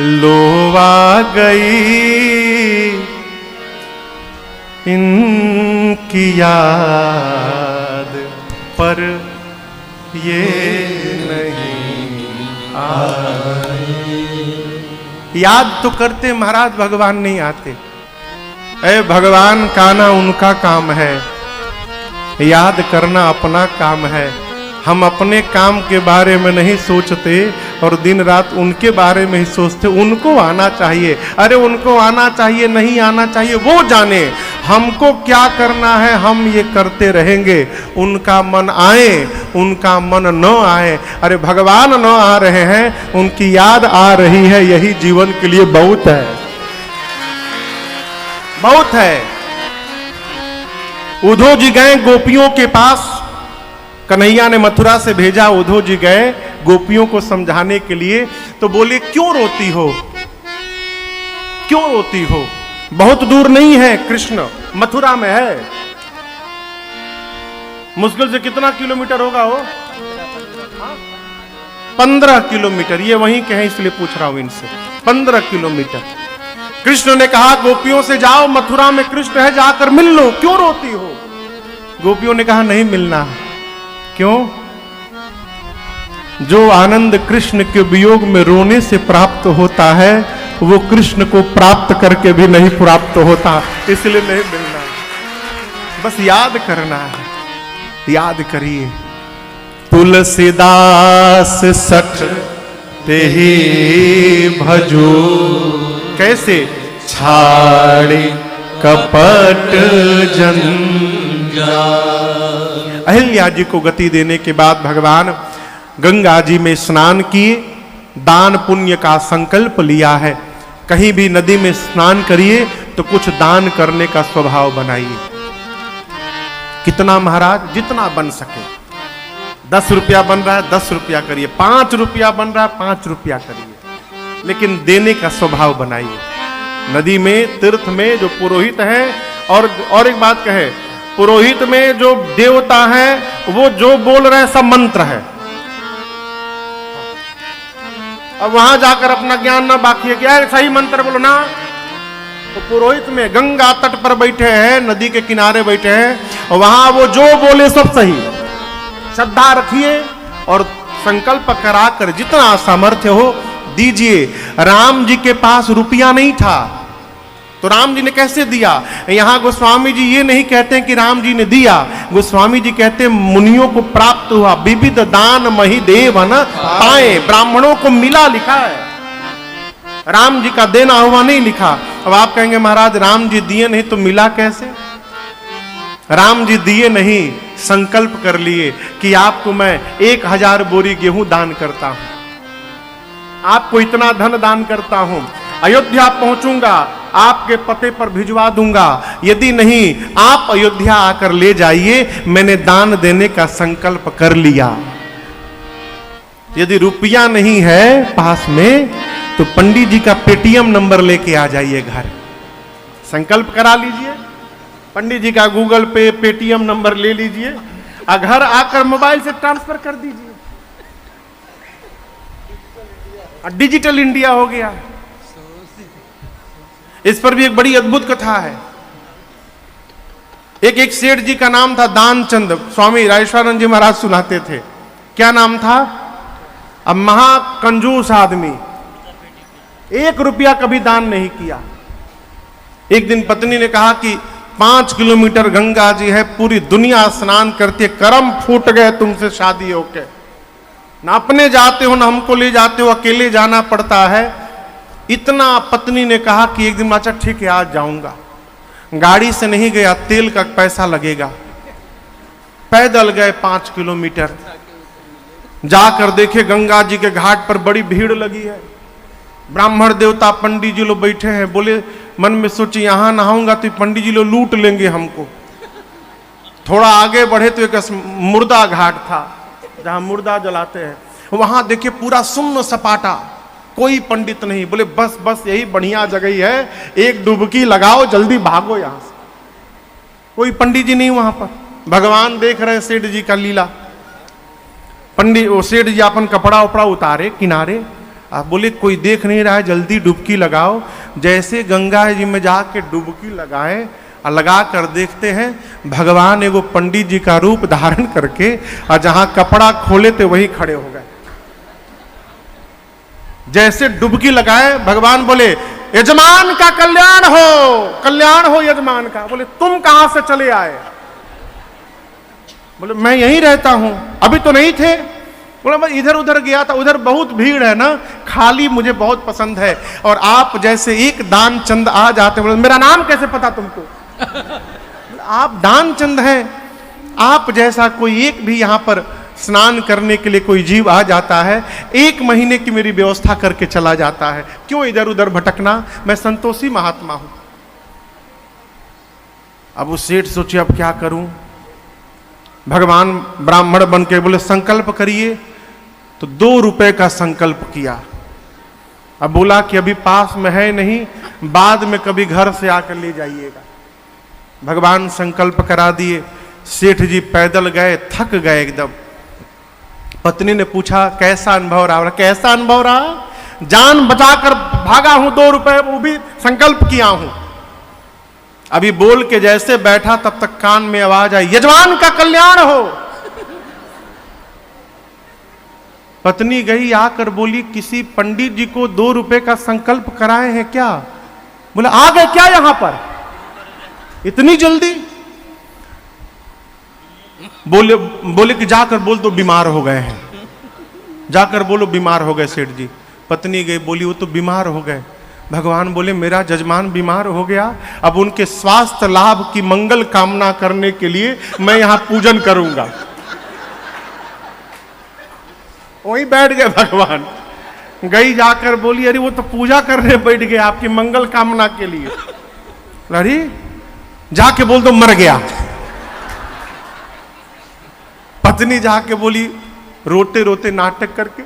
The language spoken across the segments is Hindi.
लोवा गई इनकी याद, पर ये नहीं आई। याद तो करते महाराज, भगवान नहीं आते। ऐ भगवान का ना उनका काम है, याद करना अपना काम है। हम अपने काम के बारे में नहीं सोचते और दिन रात उनके बारे में ही सोचते। उनको आना चाहिए, अरे उनको आना चाहिए, नहीं आना चाहिए वो जाने, हमको क्या करना है हम ये करते रहेंगे। उनका मन आए, उनका मन न आए, अरे भगवान न आ रहे हैं, उनकी याद आ रही है, यही जीवन के लिए बहुत है, बहुत है। उद्धव जी गए गोपियों के पास, कन्हैया ने मथुरा से भेजा, उद्धव जी गए गोपियों को समझाने के लिए। तो बोले क्यों रोती हो, क्यों रोती हो? बहुत दूर नहीं है, कृष्ण मथुरा में है। मुश्किल से कितना किलोमीटर होगा वो? 15 किलोमीटर। ये वहीं के हैं इसलिए पूछ रहा हूं इनसे। 15 किलोमीटर। कृष्ण ने कहा गोपियों से जाओ, मथुरा में कृष्ण है, जाकर मिल लो, क्यों रोती हो? गोपियों ने कहा नहीं मिलना। क्यों? जो आनंद कृष्ण के वियोग में रोने से प्राप्त होता है, वो कृष्ण को प्राप्त करके भी नहीं प्राप्त होता, इसलिए नहीं मिलना। बस याद करना है, याद करिए। तुलसीदास सठ ते ही भजो, कैसे? छाड़ी कपट जंजाल। अहिल्या जी को गति देने के बाद भगवान गंगा जी में स्नान किए, दान पुण्य का संकल्प लिया है। कहीं भी नदी में स्नान करिए तो कुछ दान करने का स्वभाव बनाइए। कितना महाराज? जितना बन सके। 10 रुपया बन रहा है 10 रुपया करिए, 5 रुपया बन रहा है 5 रुपया करिए, लेकिन देने का स्वभाव बनाइए। नदी में, तीर्थ में जो पुरोहित है, और एक बात कहे, पुरोहित में जो देवता है वो जो बोल रहे हैं सब मंत्र है। अब वहां जाकर अपना ज्ञान ना बाकी है, क्या सही मंत्र बोलो ना। तो पुरोहित में गंगा तट पर बैठे हैं, नदी के किनारे बैठे हैं, और वहां वो जो बोले सब सही। श्रद्धा रखिए और संकल्प कराकर जितना सामर्थ्य हो दीजिए। राम जी के पास रुपया नहीं था तो राम जी ने कैसे दिया? यहां गोस्वामी जी ये नहीं कहते कि राम जी ने दिया, गोस्वामी जी कहते मुनियों को प्राप्त हुआ, विविध दान मही देव न पाए, ब्राह्मणों को मिला लिखा है, राम जी का देना हुआ नहीं लिखा। अब आप कहेंगे महाराज राम जी दिए नहीं तो मिला कैसे? राम जी दिए नहीं, संकल्प कर लिए कि आपको मैं 1000 बोरी गेहूं दान करता हूं, आपको इतना धन दान करता हूं, अयोध्या पहुंचूंगा, आपके पते पर भिजवा दूंगा, यदि नहीं आप अयोध्या आकर ले जाइए, मैंने दान देने का संकल्प कर लिया। यदि रुपया नहीं है पास में तो पंडित जी का पेटीएम नंबर लेके आ जाइए घर, संकल्प करा लीजिए, पंडित जी का गूगल पे पेटीएम नंबर ले लीजिए, घर आकर मोबाइल से ट्रांसफर कर दीजिए। डिजिटल इंडिया हो गया। इस पर भी एक बड़ी अद्भुत कथा है। एक सेठ जी का नाम था दानचंद, स्वामी राजेश्वरानंद जी महाराज सुनाते थे। क्या नाम था? अब महाकंजूस आदमी, 1 रुपया कभी दान नहीं किया। एक दिन पत्नी ने कहा कि 5 किलोमीटर गंगा जी है, पूरी दुनिया स्नान करती है, कर्म फूट गए तुमसे शादी होके, ना अपने जाते हो ना हमको ले जाते हो, अकेले जाना पड़ता है। इतना पत्नी ने कहा कि एक दिन अच्छा ठीक है आज जाऊंगा। गाड़ी से नहीं गया, तेल का पैसा लगेगा। पैदल गए 5 किलोमीटर, जाकर देखे गंगा जी के घाट पर बड़ी भीड़ लगी है, ब्राह्मण देवता पंडित जी लोग बैठे हैं। बोले मन में सोचे यहां नहाऊंगा तो पंडित जी लोग लूट लेंगे हमको। थोड़ा आगे बढ़े तो एक मुर्दा घाट था जहां मुर्दा जलाते हैं, वहां देखिए पूरा सुन्न सपाटा, कोई पंडित नहीं। बोले बस बस यही बढ़िया जगह है, एक डुबकी लगाओ जल्दी भागो यहां से। कोई पंडित जी नहीं वहां पर, भगवान देख रहे सेठ जी का लीला। पंडित वो सेठ जी अपन कपड़ा उपड़ा उतारे किनारे, आप बोले कोई देख नहीं रहा है, जल्दी डुबकी लगाओ। जैसे गंगा जी में जाके डुबकी लगाए और लगा कर देखते हैं भगवान एगो पंडित जी का रूप धारण करके और जहां कपड़ा खोले थे वही खड़े हो गए। जैसे डुबकी लगाए भगवान बोले यजमान का कल्याण हो यजमान का। बोले तुम कहां से चले आए? बोले मैं यहीं रहता हूं, अभी तो नहीं थे। बोला मैं इधर उधर गया था, उधर बहुत भीड़ है ना, खाली मुझे बहुत पसंद है। और आप जैसे एक दान चंद आ जाते। बोले मेरा नाम कैसे पता तुमको? आप दान चंद हैं। आप जैसा कोई एक भी यहां पर स्नान करने के लिए कोई जीव आ जाता है, 1 महीने की मेरी व्यवस्था करके चला जाता है। क्यों इधर उधर भटकना? मैं संतोषी महात्मा हूं। अब वो सेठ सोचे अब क्या करूं। भगवान ब्राह्मण बन के बोले संकल्प करिए। तो 2 रुपए का संकल्प किया। अब बोला कि अभी पास में है नहीं, बाद में कभी घर से आकर ले जाइएगा। भगवान संकल्प करा दिए। सेठ जी पैदल गए, थक गए एकदम। पत्नी ने पूछा कैसा अनुभव रहा? कैसा अनुभव रहा? जान बचाकर भागा हूं, 2 रुपए वो भी संकल्प किया हूं। अभी बोल के जैसे बैठा तब तक कान में आवाज आई यजमान का कल्याण हो। पत्नी गई आकर बोली किसी पंडित जी को 2 रुपए का संकल्प कराए हैं क्या? बोला आ गए क्या यहां पर इतनी जल्दी? बोले कि जाकर बोल दो बीमार हो गए हैं। जाकर बोलो बीमार हो गए सेठ जी। पत्नी गई, बोली वो तो बीमार हो गए। भगवान बोले मेरा जजमान बीमार हो गया, अब उनके स्वास्थ्य लाभ की मंगल कामना करने के लिए मैं यहां पूजन करूंगा। वहीं बैठ गए भगवान। गई जाकर बोली अरे वो तो पूजा करने बैठ गए आपकी मंगल कामना के लिए। अरे जाके बोल दो मर गया। पत्नी जाके बोली रोते रोते नाटक करके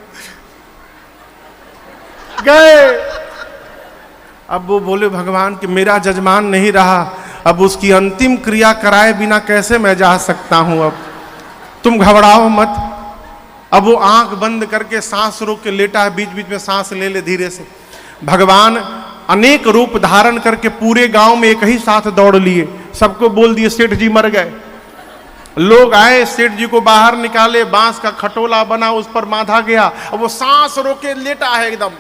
गए। अब वो बोले भगवान कि मेरा जजमान नहीं रहा, अब उसकी अंतिम क्रिया कराए बिना कैसे मैं जा सकता हूं। अब तुम घबराओ मत। अब वो आंख बंद करके सांस रोक के लेटा है, बीच बीच में सांस ले ले धीरे से। भगवान अनेक रूप धारण करके पूरे गांव में एक ही साथ दौड़ लिए, सबको बोल दिए सेठ जी मर गए। लोग आए, सेठ जी को बाहर निकाले, बांस का खटोला बना उस पर बांधा गया। अब वो सांस रोके लेटा है एकदम।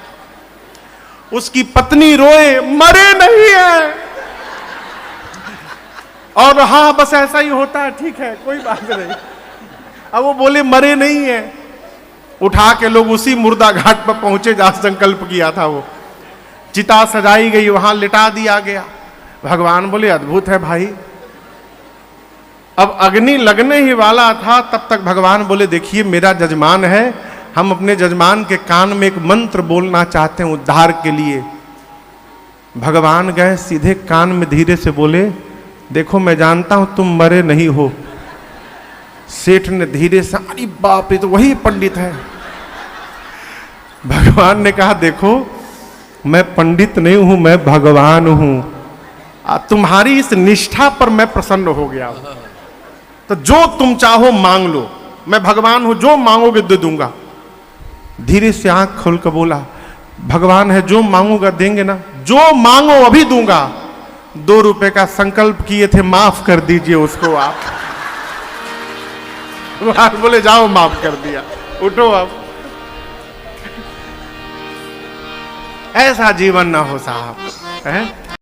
उसकी पत्नी रोए मरे नहीं है। और हाँ बस ऐसा ही होता है, ठीक है कोई बात नहीं। अब वो बोले मरे नहीं है। उठा के लोग उसी मुर्दा घाट पर पहुंचे जहां संकल्प किया था। वो चिता सजाई गई, वहां लिटा दिया गया। भगवान बोले अद्भुत है भाई। अब अग्नि लगने ही वाला था, तब तक भगवान बोले देखिए मेरा जजमान है, हम अपने जजमान के कान में एक मंत्र बोलना चाहते हैं उद्धार के लिए। भगवान गए सीधे कान में धीरे से बोले देखो मैं जानता हूं तुम मरे नहीं हो। सेठ ने धीरे से अरे बाप रे तो वही पंडित है। भगवान ने कहा देखो मैं पंडित नहीं हूं, मैं भगवान हूं। तुम्हारी इस निष्ठा पर मैं प्रसन्न हो गया हूं। तो जो तुम चाहो मांग लो, मैं भगवान हूं, जो मांगोगे दे दूंगा। धीरे से आंख खोल कर बोला भगवान है जो मांगूंगा देंगे ना? जो मांगो अभी दूंगा। 2 रुपए का संकल्प किए थे माफ कर दीजिए उसको आप। बोले जाओ माफ कर दिया, उठो अब। ऐसा जीवन ना हो साहब, है?